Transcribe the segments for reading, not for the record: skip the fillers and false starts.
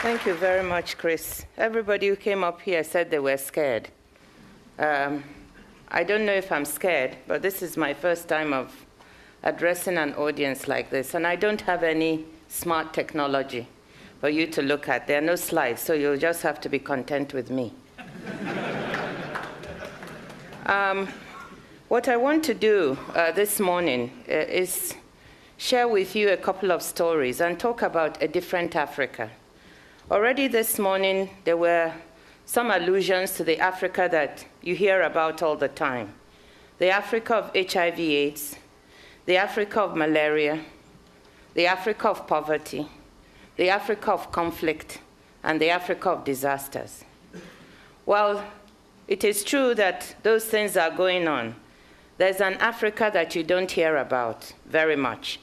Thank you very much, Chris. Everybody who came up here said they were scared. I don't know if I'm scared, but this is my first time of addressing an audience like this, and I don't have any smart technology for you to look at. There are no slides, so you'll just have to be content with me. What I want to do this morning is share with you a couple of stories and talk about a different Africa. Already this morning, there were some allusions to the Africa that you hear about all the time. The Africa of HIV/AIDS, the Africa of malaria, the Africa of poverty, the Africa of conflict, and the Africa of disasters. Well, it is true that those things are going on. There's an Africa that you don't hear about very much.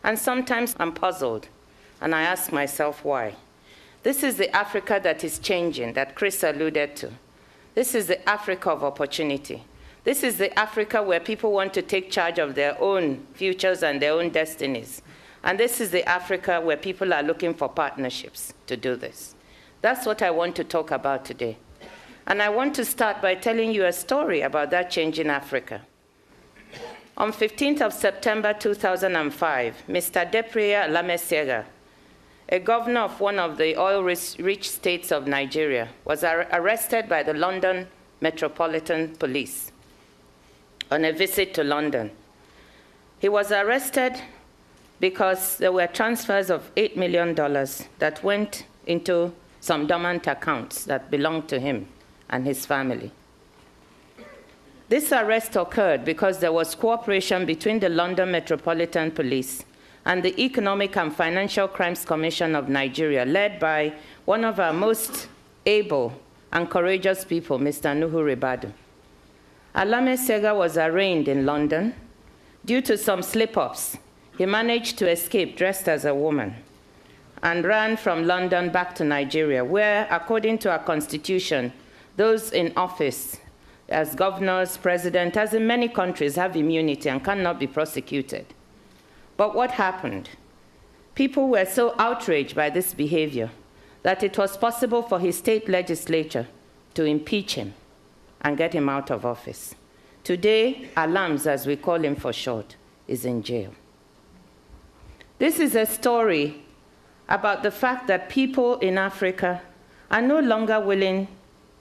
And sometimes I'm puzzled, and I ask myself why. This is the Africa that is changing, that Chris alluded to. This is the Africa of opportunity. This is the Africa where people want to take charge of their own futures and their own destinies. And this is the Africa where people are looking for partnerships to do this. That's what I want to talk about today. And I want to start by telling you a story about that change in Africa. On 15th of September 2005, Mr. Depriya Alamesiega, a governor of one of the oil-rich states of Nigeria, was arrested by the London Metropolitan Police on a visit to London. He was arrested because there were transfers of $8 million that went into some dormant accounts that belonged to him and his family. This arrest occurred because there was cooperation between the London Metropolitan Police and the Economic and Financial Crimes Commission of Nigeria, led by one of our most able and courageous people, Mr. Nuhu Ribadu. Alamesiega was arraigned in London. Due to some slip-ups, he managed to escape dressed as a woman and ran from London back to Nigeria, where, according to our constitution, those in office as governors, president, as in many countries, have immunity and cannot be prosecuted. But what happened? People were so outraged by this behavior that it was possible for his state legislature to impeach him and get him out of office. Today, Alams, as we call him for short, is in jail. This is a story about the fact that people in Africa are no longer willing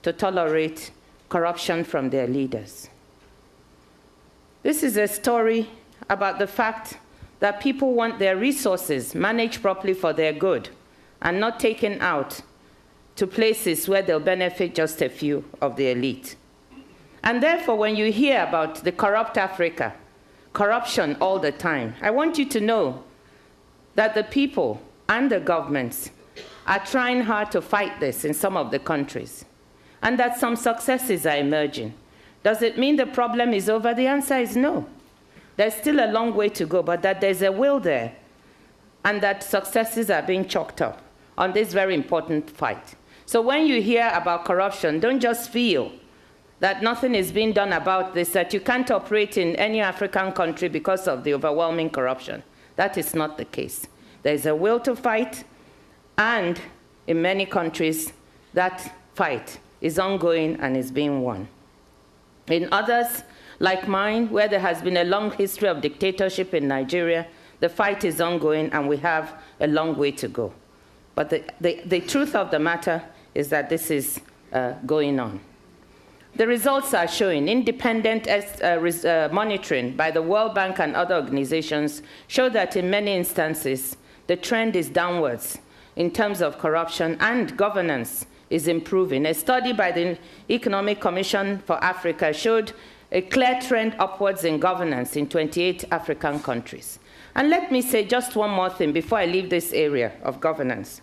to tolerate corruption from their leaders. This is a story about the fact that people want their resources managed properly for their good and not taken out to places where they'll benefit just a few of the elite. And therefore, when you hear about the corrupt Africa, corruption all the time, I want you to know that the people and the governments are trying hard to fight this in some of the countries, and that some successes are emerging. Does it mean the problem is over? The answer is no. There's still a long way to go, but that there's a will there, and that successes are being chalked up on this very important fight. So when you hear about corruption, don't just feel that nothing is being done about this, that you can't operate in any African country because of the overwhelming corruption. That is not the case. There's a will to fight, and in many countries, that fight is ongoing and is being won. In others, like mine, where there has been a long history of dictatorship in Nigeria, the fight is ongoing and we have a long way to go. But the truth of the matter is that this is going on. The results are showing. Independent monitoring by the World Bank and other organizations show that in many instances, the trend is downwards in terms of corruption, and governance is improving. A study by the Economic Commission for Africa showed a clear trend upwards in governance in 28 African countries. And let me say just one more thing before I leave this area of governance.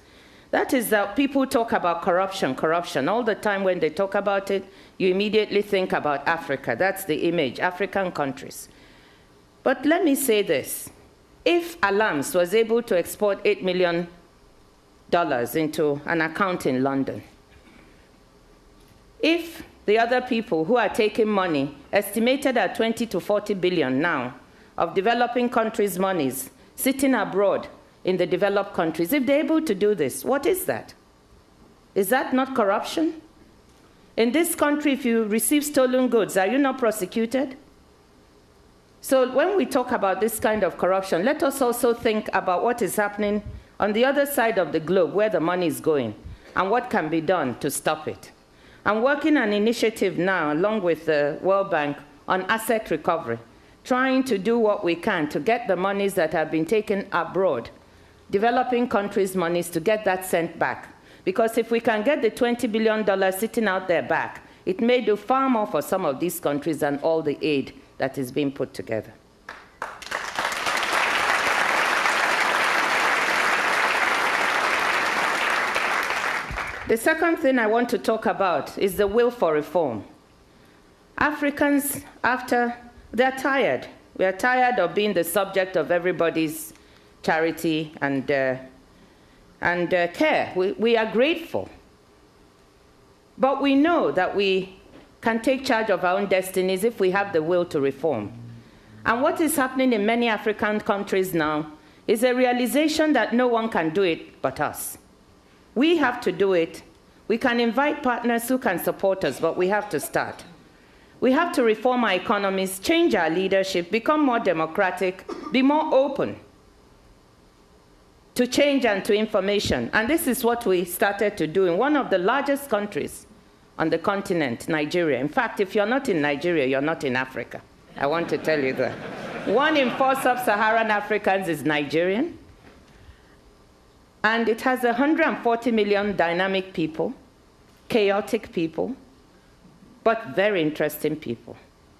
That is that people talk about corruption, corruption. All the time when they talk about it, you immediately think about Africa. That's the image, African countries. But let me say this. If Alams was able to export $8 million into an account in London, if the other people who are taking money, estimated at 20 to 40 billion now, of developing countries' monies sitting abroad in the developed countries, if they're able to do this, what is that? Is that not corruption? In this country, if you receive stolen goods, are you not prosecuted? So when we talk about this kind of corruption, let us also think about what is happening on the other side of the globe, where the money is going, and what can be done to stop it. I'm working an initiative now, along with the World Bank, on asset recovery, trying to do what we can to get the monies that have been taken abroad, developing countries' monies, to get that sent back. Because if we can get the $20 billion sitting out there back, it may do far more for some of these countries than all the aid that is being put together. The second thing I want to talk about is the will for reform. Africans, they're tired. We are tired of being the subject of everybody's charity and care. We are grateful. But we know that we can take charge of our own destinies if we have the will to reform. And what is happening in many African countries now is a realization that no one can do it but us. We have to do it. We can invite partners who can support us, but we have to start. We have to reform our economies, change our leadership, become more democratic, be more open to change and to information. And this is what we started to do in one of the largest countries on the continent, Nigeria. In fact, if you're not in Nigeria, you're not in Africa. I want to tell you that. 1 in 4 sub-Saharan Africans is Nigerian. And it has 140 million dynamic people, chaotic people, but very interesting people.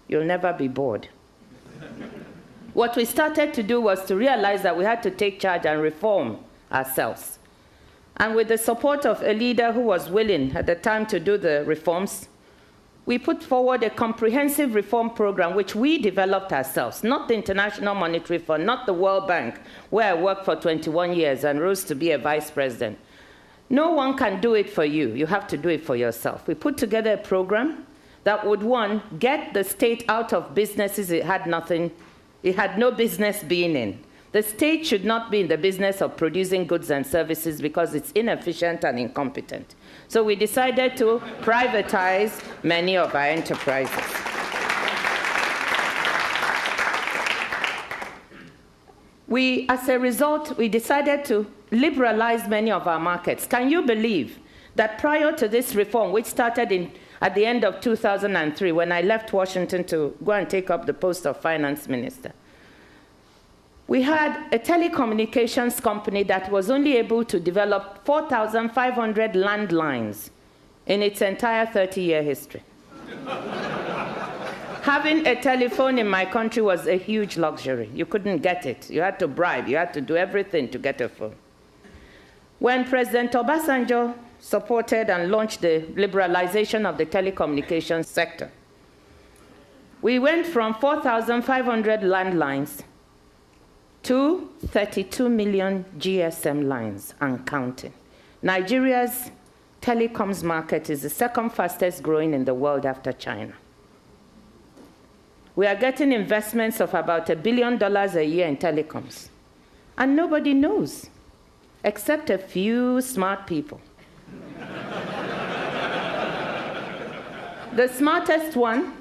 You'll never be bored. What we started to do was to realize that we had to take charge and reform ourselves. And with the support of a leader who was willing at the time to do the reforms, we put forward a comprehensive reform program which we developed ourselves, not the International Monetary Fund, not the World Bank, where I worked for 21 years and rose to be a vice president. No one can do it for you. You have to do it for yourself. We put together a program that would, one, get the state out of businesses it had no business being in. The state should not be in the business of producing goods and services because it's inefficient and incompetent. So we decided to privatize many of our enterprises. As a result, we decided to liberalize many of our markets. Can you believe that prior to this reform, which started at the end of 2003, when I left Washington to go and take up the post of finance minister, we had a telecommunications company that was only able to develop 4,500 landlines in its entire 30-year history. Having a telephone in my country was a huge luxury. You couldn't get it. You had to bribe. You had to do everything to get a phone. When President Obasanjo supported and launched the liberalization of the telecommunications sector, we went from 4,500 landlines to 32 million GSM lines and counting. Nigeria's telecoms market is the second fastest growing in the world after China. We are getting investments of about $1 billion a year in telecoms. And nobody knows, except a few smart people. The smartest one,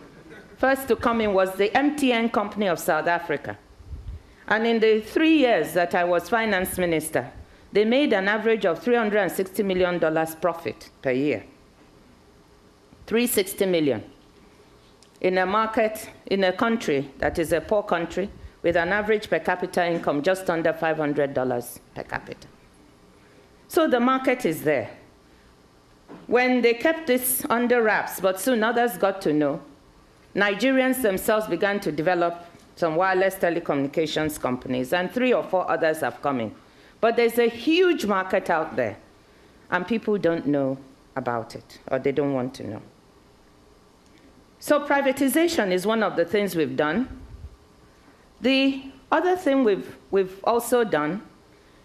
first to come in, was the MTN company of South Africa. And in the 3 years that I was finance minister, they made an average of $360 million profit per year. $360 million. In a market, in a country that is a poor country, with an average per capita income just under $500 per capita. So the market is there. When they kept this under wraps, but soon others got to know, Nigerians themselves began to develop some wireless telecommunications companies, and 3 or 4 others have come in. But there's a huge market out there, and people don't know about it, or they don't want to know. So privatization is one of the things we've done. The other thing we've also done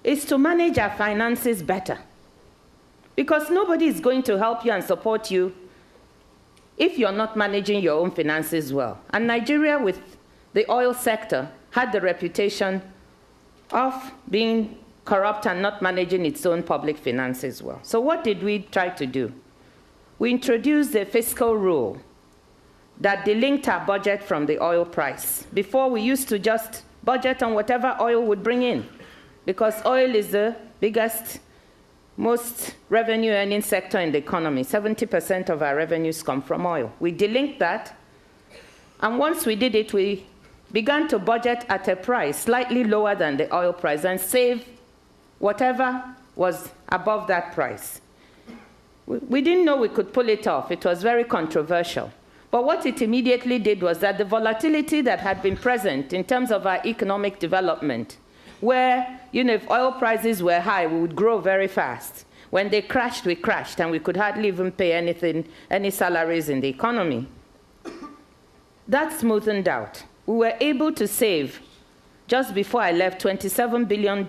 is to manage our finances better. Because nobody is going to help you and support you if you're not managing your own finances well. And Nigeria, with the oil sector, had the reputation of being corrupt and not managing its own public finances well. So what did we try to do? We introduced a fiscal rule that delinked our budget from the oil price. Before, we used to just budget on whatever oil would bring in, because oil is the biggest, most revenue-earning sector in the economy. 70% of our revenues come from oil. We delinked that, and once we did it, we began to budget at a price slightly lower than the oil price and save whatever was above that price. We didn't know we could pull it off. It was very controversial. But what it immediately did was that the volatility that had been present in terms of our economic development, where, if oil prices were high, we would grow very fast. When they crashed, we crashed, and we could hardly even pay any salaries in the economy. That smoothened out. We were able to save, just before I left, $27 billion.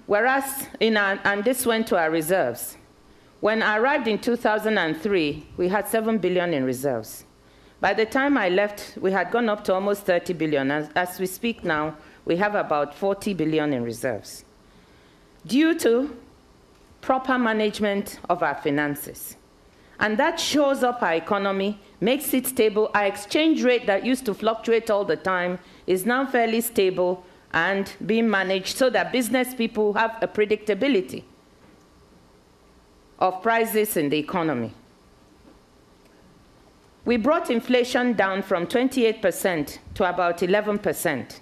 Whereas, and this went to our reserves. When I arrived in 2003, we had $7 billion in reserves. By the time I left, we had gone up to almost $30 billion. As we speak now, we have about $40 billion in reserves, due to proper management of our finances. And that shores up our economy, makes it stable. Our exchange rate that used to fluctuate all the time is now fairly stable and being managed so that business people have a predictability of prices in the economy. We brought inflation down from 28% to about 11%.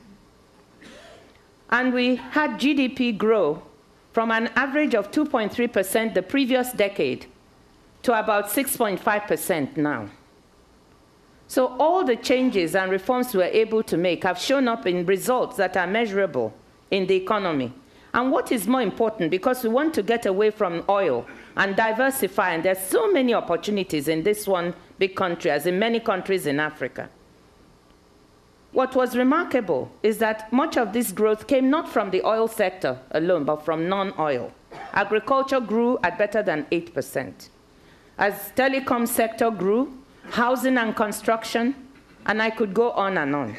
And we had GDP grow from an average of 2.3% the previous decade to about 6.5% now. So all the changes and reforms we were able to make have shown up in results that are measurable in the economy. And what is more important, because we want to get away from oil and diversify, and there's so many opportunities in this one big country, as in many countries in Africa. What was remarkable is that much of this growth came not from the oil sector alone, but from non-oil. Agriculture grew at better than 8%. As telecom sector grew, housing and construction, and I could go on and on.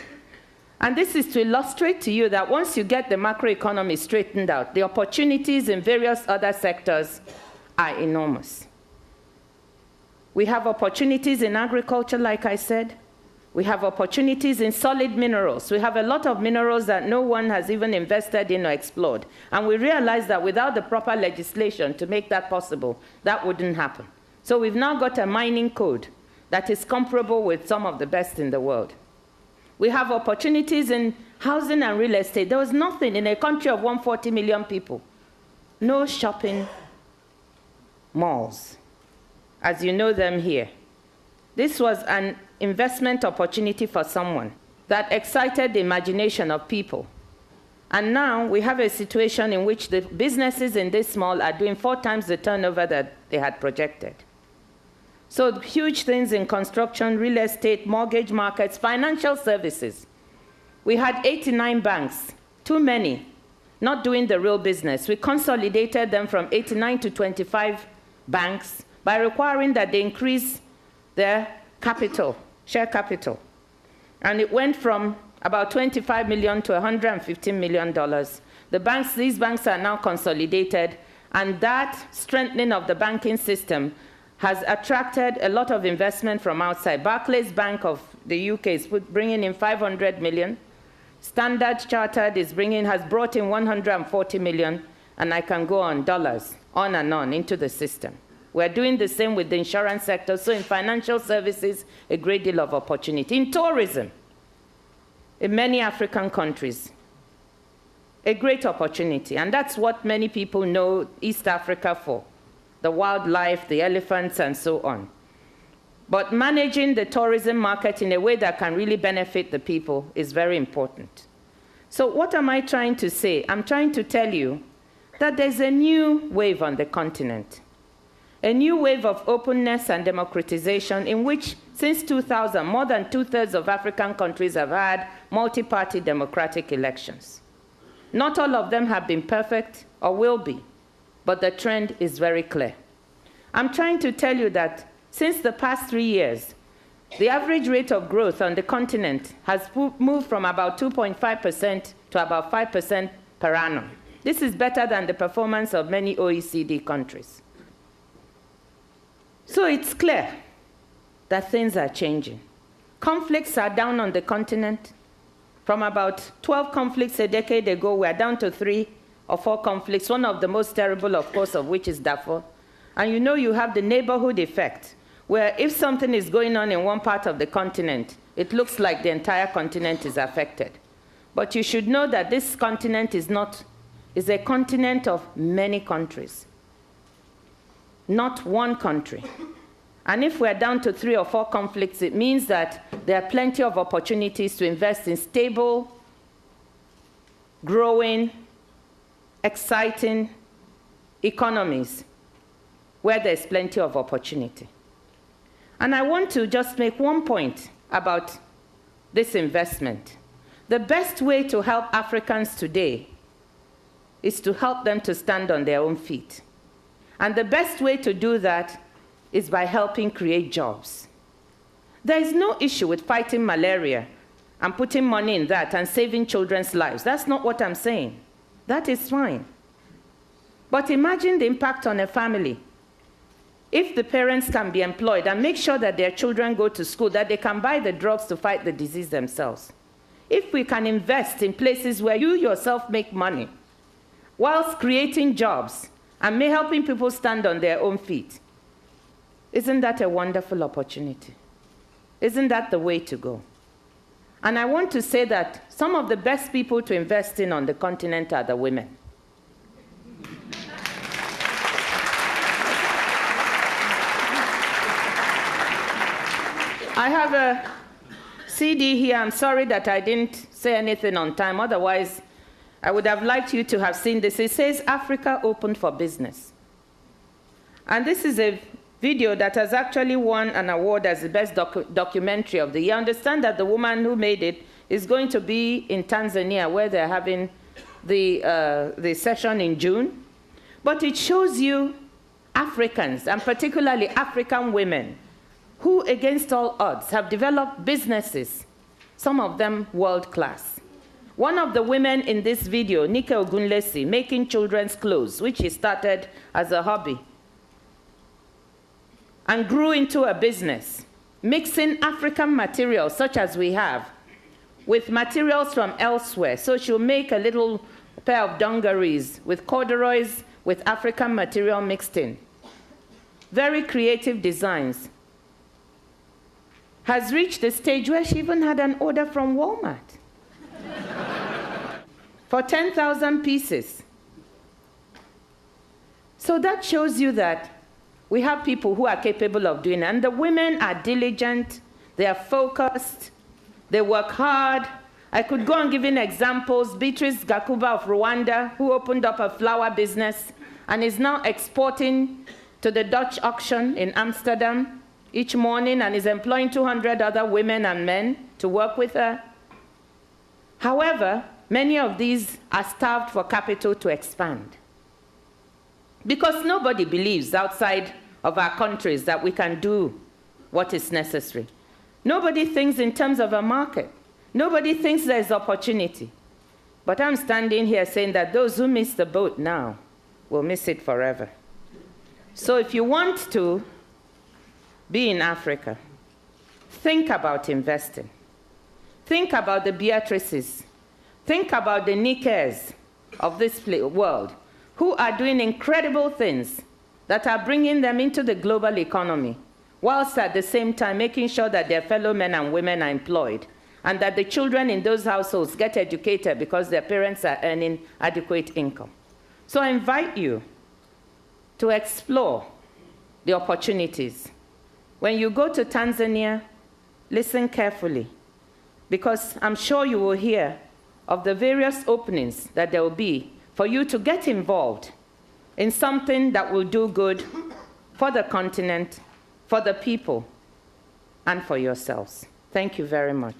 And this is to illustrate to you that once you get the macroeconomy straightened out, the opportunities in various other sectors are enormous. We have opportunities in agriculture, like I said. We have opportunities in solid minerals. We have a lot of minerals that no one has even invested in or explored. And we realize that without the proper legislation to make that possible, that wouldn't happen. So we've now got a mining code that is comparable with some of the best in the world. We have opportunities in housing and real estate. There was nothing in a country of 140 million people. No shopping malls, as you know them here. This was an investment opportunity for someone that excited the imagination of people. And now we have a situation in which the businesses in this mall are doing 4 times the turnover that they had projected. So huge things in construction, real estate, mortgage markets, financial services. We had 89 banks, too many, not doing the real business. We consolidated them from 89 to 25 banks by requiring that they increase their capital, share capital. And it went from about $25 million to $115 million. These banks are now consolidated, and that strengthening of the banking system has attracted a lot of investment from outside. Barclays Bank of the UK is bringing in $500 million. Standard Chartered has brought in $140 million, and I can go on, dollars, on and on into the system. We're doing the same with the insurance sector. So in financial services, a great deal of opportunity. In tourism, in many African countries, a great opportunity. And that's what many people know East Africa for. The wildlife, the elephants, and so on. But managing the tourism market in a way that can really benefit the people is very important. So what am I trying to say? I'm trying to tell you that there's a new wave on the continent, a new wave of openness and democratization in which, since 2000, more than 2/3 of African countries have had multi-party democratic elections. Not all of them have been perfect or will be, but the trend is very clear. I'm trying to tell you that since the past 3 years, the average rate of growth on the continent has moved from about 2.5% to about 5% per annum. This is better than the performance of many OECD countries. So it's clear that things are changing. Conflicts are down on the continent. From about 12 conflicts a decade ago, we're down to 3 or 4 conflicts, one of the most terrible, of course, of which is Darfur. And you know you have the neighborhood effect, where if something is going on in one part of the continent, it looks like the entire continent is affected. But you should know that this continent is a continent of many countries, not one country. And if we're down to 3 or 4 conflicts, it means that there are plenty of opportunities to invest in stable, growing, exciting economies where there's plenty of opportunity. And I want to just make one point about this investment. The best way to help Africans today is to help them to stand on their own feet. And the best way to do that is by helping create jobs. There is no issue with fighting malaria and putting money in that and saving children's lives. That's not what I'm saying. That is fine. But imagine the impact on a family. If the parents can be employed and make sure that their children go to school, that they can buy the drugs to fight the disease themselves. If we can invest in places where you yourself make money, whilst creating jobs and helping people stand on their own feet, isn't that a wonderful opportunity? Isn't that the way to go? And I want to say that some of the best people to invest in on the continent are the women. I have a CD here. I'm sorry that I didn't say anything on time. Otherwise, I would have liked you to have seen this. It says, Africa Opened for Business. And this is a video that has actually won an award as the best documentary of the year. Understand that the woman who made it is going to be in Tanzania, where they're having the session in June. But it shows you Africans, and particularly African women, who, against all odds, have developed businesses, some of them world-class. One of the women in this video, Nike Ogunlesi, making children's clothes, which she started as a hobby, and grew into a business, mixing African materials, such as we have, with materials from elsewhere. So she'll make a little pair of dungarees with corduroys with African material mixed in. Very creative designs. Has reached the stage where she even had an order from Walmart for 10,000 pieces. So that shows you that we have people who are capable of doing it. And the women are diligent, they are focused, they work hard. I could go on giving examples. Beatrice Gakuba of Rwanda, who opened up a flower business and is now exporting to the Dutch auction in Amsterdam each morning and is employing 200 other women and men to work with her. However, many of these are starved for capital to expand. Because nobody believes outside of our countries that we can do what is necessary. Nobody thinks in terms of a market. Nobody thinks there's opportunity. But I'm standing here saying that those who miss the boat now will miss it forever. So if you want to be in Africa, think about investing. Think about the Beatrices. Think about the Nikes of this world, who are doing incredible things that are bringing them into the global economy, whilst at the same time making sure that their fellow men and women are employed, and that the children in those households get educated because their parents are earning adequate income. So I invite you to explore the opportunities. When you go to Tanzania, listen carefully, because I'm sure you will hear of the various openings that there will be for you to get involved in something that will do good for the continent, for the people, and for yourselves. Thank you very much.